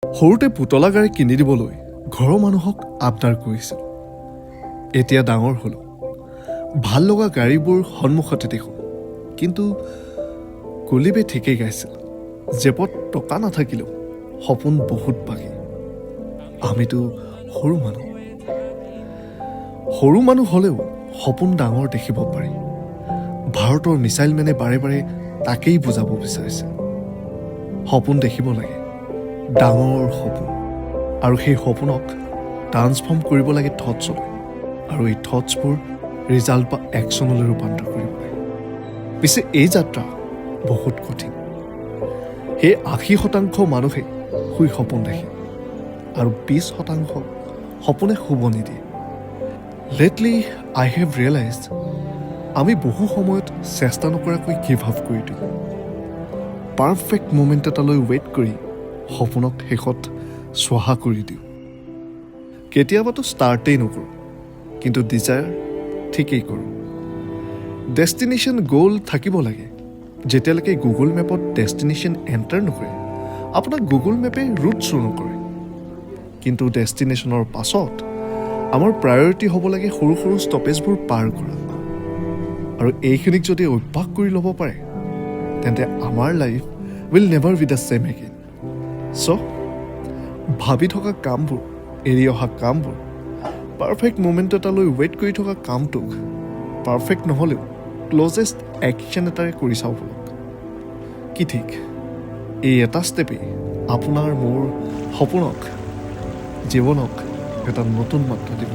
সৰুতে পুতলা গাড়ী কিনি দিবলৈ ঘৰৰ মানুহক আবদাৰ কৰিছিল। এতিয়া ডাঙৰ হ'লো, ভাল লগা গাড়ীবোৰ সন্মুখতে দেখোঁ, কিন্তু কুলদীপে ঠিকেই গাইছিল, জেপত টকা নাথাকিলেও সপোন বহুত বাকী। আমিতো সৰু মানুহ হ'লেও সপোন ডাঙৰ দেখিব পাৰি। ভাৰতৰ মিছাইল মেনে বাৰে বাৰে তাকেই বুজাব বিচাৰিছিল। সপোন দেখিব লাগে, ডাঙৰ সপোন, আৰু সেই সপোনক ট্ৰান্সফৰ্ম কৰিব লাগে থটছলৈ, আৰু এই থটছবোৰ ৰিজাল্ট বা একশ্যনলৈ ৰূপান্তৰ কৰিব লাগে। পিছে এই যাত্ৰা বহুত কঠিন। সেই ৮০% মানুহে শুই সপোন দেখে, আৰু ২০% সপোনে শুব নিদিয়ে। লেটলি আই হেভ ৰিয়েলাইজড আমি বহু সময়ত চেষ্টা নকৰাকৈ গিভ আপ কৰি দিওঁ। পাৰফেক্ট মুমেণ্ট এটালৈ ৱেইট কৰি সপোনক শেষত চহা কৰি দিওঁ। কেতিয়াবাতো ষ্টাৰ্টেই নকৰোঁ, কিন্তু ডিজায়াৰ ঠিকেই কৰোঁ। ডেষ্টিনেশ্যন গ'ল থাকিব লাগে। যেতিয়ালৈকে গুগল মেপত ডেষ্টিনেশ্যন এণ্টাৰ নকৰে, আপোনাক গুগল মেপে ৰুট শ্ব' নকৰে। কিন্তু ডেষ্টিনেশ্যনৰ পাছত আমাৰ প্ৰায়ৰিটি হ'ব লাগে সৰু সৰু ষ্টপেজবোৰ পাৰ কৰা। আৰু এইখিনিক যদি অভ্যাস কৰি ল'ব পাৰে, তেন্তে আমাৰ life will never be the same again. So' ভাবি থকা কামবোৰ, এৰি অহা কামবোৰ, পাৰফেক্ট মুমেণ্ট এটালৈ ৱেইট কৰি থকা কামটোক পাৰফেক্ট নহ'লেও ক্ল'জেষ্ট একশ্যন এটাৰে কৰি চাওঁ বলক। কি ঠিক, এই এটা ষ্টেপেই আপোনাৰ মোৰ সপোনক, জীৱনক এটা নতুন মাত্ৰা দিব।